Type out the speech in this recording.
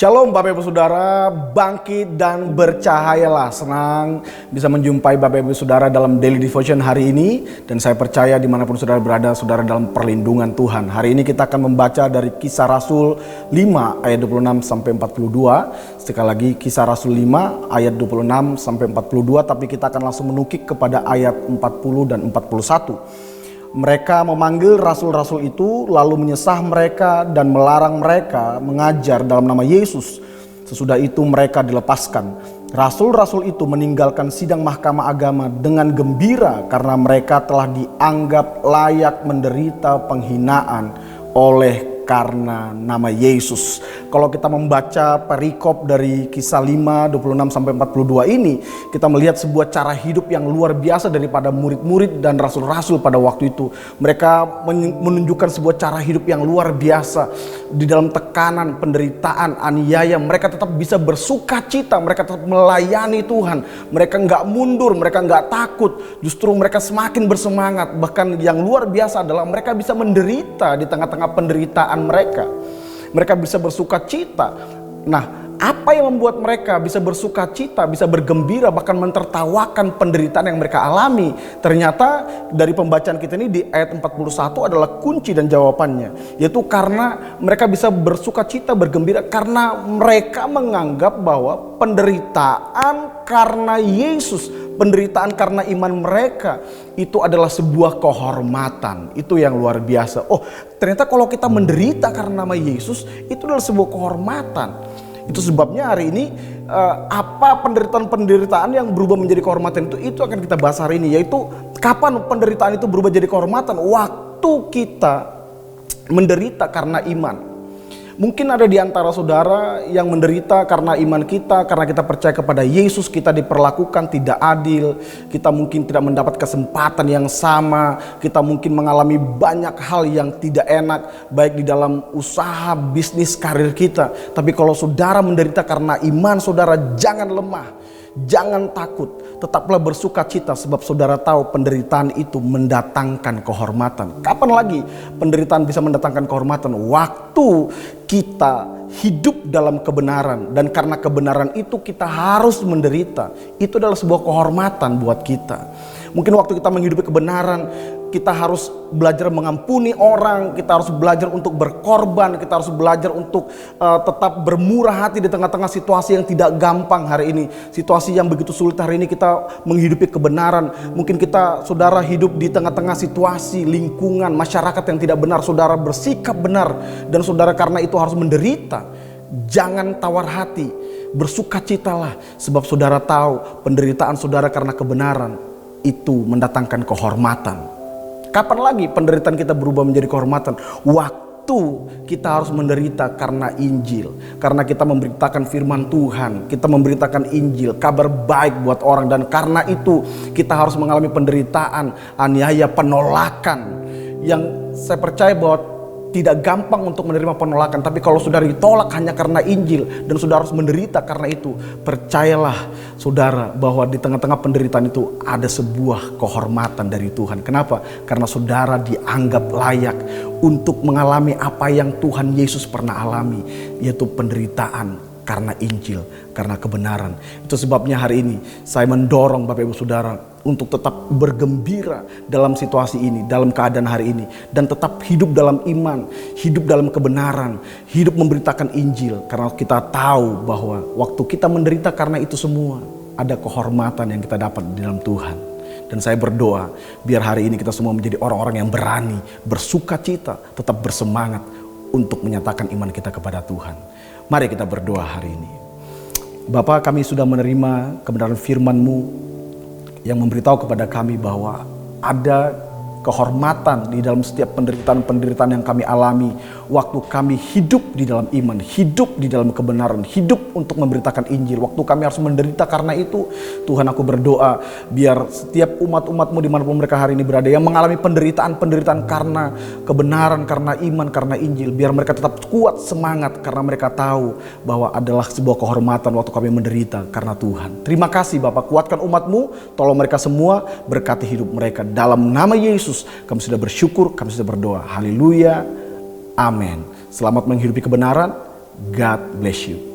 Shalom Bapak Ibu Saudara, bangkit dan bercahayalah. Senang bisa menjumpai Bapak Ibu Saudara dalam Daily Devotion hari ini. Dan saya percaya dimanapun saudara berada, saudara dalam perlindungan Tuhan. Hari ini kita akan membaca dari Kisah Rasul 5 ayat 26 sampai 42. Sekali lagi Kisah Rasul 5 ayat 26 sampai 42. Tapi kita akan langsung menukik kepada ayat 40 dan 41. Mereka memanggil rasul-rasul itu lalu menyesah mereka dan melarang mereka mengajar dalam nama Yesus. Sesudah itu mereka dilepaskan. Rasul-rasul itu meninggalkan sidang mahkamah agama dengan gembira karena mereka telah dianggap layak menderita penghinaan oleh karena nama Yesus. Kalau kita membaca perikop dari Kisah 5 26 sampai 42 ini, kita melihat sebuah cara hidup yang luar biasa daripada murid-murid dan rasul-rasul pada waktu itu. Mereka menunjukkan sebuah cara hidup yang luar biasa. Di dalam tekanan, penderitaan, aniaya, mereka tetap bisa bersuka cita, mereka tetap melayani Tuhan. Mereka nggak mundur, mereka nggak takut, justru mereka semakin bersemangat. Bahkan yang luar biasa adalah mereka bisa menderita di tengah-tengah penderitaan mereka. Mereka bisa bersuka cita. Nah, apa yang membuat mereka bisa bersuka cita, bisa bergembira, bahkan mentertawakan penderitaan yang mereka alami? Ternyata dari pembacaan kita ini di ayat 41 adalah kunci dan jawabannya, yaitu karena mereka bisa bersuka cita, bergembira karena mereka menganggap bahwa penderitaan karena Yesus, penderitaan karena iman mereka itu adalah sebuah kehormatan. Itu yang luar biasa. Oh, ternyata kalau kita menderita karena nama Yesus itu adalah sebuah kehormatan. Itu sebabnya hari ini apa penderitaan-penderitaan yang berubah menjadi kehormatan itu akan kita bahas hari ini, yaitu kapan penderitaan itu berubah jadi kehormatan? Waktu kita menderita karena iman. Mungkin ada di antara saudara yang menderita karena iman kita, karena kita percaya kepada Yesus, kita diperlakukan tidak adil, kita mungkin tidak mendapat kesempatan yang sama, kita mungkin mengalami banyak hal yang tidak enak, baik di dalam usaha, bisnis, karir kita. Tapi kalau saudara menderita karena iman, saudara jangan lemah. Jangan takut, tetaplah bersuka cita sebab saudara tahu penderitaan itu mendatangkan kehormatan. Kapan lagi penderitaan bisa mendatangkan kehormatan? Waktu kita hidup dalam kebenaran, dan karena kebenaran itu kita harus menderita. Itu adalah sebuah kehormatan buat kita. Mungkin waktu kita menghidupi kebenaran, kita harus belajar mengampuni orang, kita harus belajar untuk berkorban, kita harus belajar untuk tetap bermurah hati di tengah-tengah situasi yang tidak gampang hari ini. Situasi yang begitu sulit hari ini, kita menghidupi kebenaran. Mungkin kita, saudara, hidup di tengah-tengah situasi, lingkungan, masyarakat yang tidak benar. Saudara bersikap benar dan saudara karena itu harus menderita. Jangan tawar hati, bersukacitalah sebab saudara tahu penderitaan saudara karena kebenaran itu mendatangkan kehormatan. Kapan lagi penderitaan kita berubah menjadi kehormatan? Waktu kita harus menderita karena Injil, karena kita memberitakan firman Tuhan, kita memberitakan Injil, kabar baik buat orang, dan karena itu kita harus mengalami penderitaan, aniaya, penolakan yang saya percaya bahwa tidak gampang untuk menerima penolakan. Tapi kalau saudara ditolak hanya karena Injil dan saudara harus menderita karena itu, percayalah saudara bahwa di tengah-tengah penderitaan itu ada sebuah kehormatan dari Tuhan. Kenapa? Karena saudara dianggap layak untuk mengalami apa yang Tuhan Yesus pernah alami, yaitu penderitaan karena Injil, karena kebenaran. Itu sebabnya hari ini saya mendorong Bapak Ibu Saudara untuk tetap bergembira dalam situasi ini, dalam keadaan hari ini, dan tetap hidup dalam iman, hidup dalam kebenaran, hidup memberitakan Injil, karena kita tahu bahwa waktu kita menderita karena itu semua, ada kehormatan yang kita dapat di dalam Tuhan. Dan saya berdoa biar hari ini kita semua menjadi orang-orang yang berani, bersuka cita, tetap bersemangat untuk menyatakan iman kita kepada Tuhan. Mari kita berdoa hari ini. Bapa, kami sudah menerima kebenaran firman-Mu yang memberitahu kepada kami bahwa ada kehormatan di dalam setiap penderitaan-penderitaan yang kami alami waktu kami hidup di dalam iman, hidup di dalam kebenaran, hidup untuk memberitakan Injil. Waktu kami harus menderita karena itu, Tuhan, aku berdoa biar setiap umat-umat-Mu dimanapun mereka hari ini berada yang mengalami penderitaan-penderitaan karena kebenaran, karena iman, karena Injil, biar mereka tetap kuat semangat karena mereka tahu bahwa adalah sebuah kehormatan waktu kami menderita karena Tuhan. Terima kasih Bapak, kuatkan umat-Mu, tolong mereka semua, berkati hidup mereka. Dalam nama Yesus kami sudah bersyukur, kami sudah berdoa. Haleluya. Amin. Selamat menghidupi kebenaran. God bless you.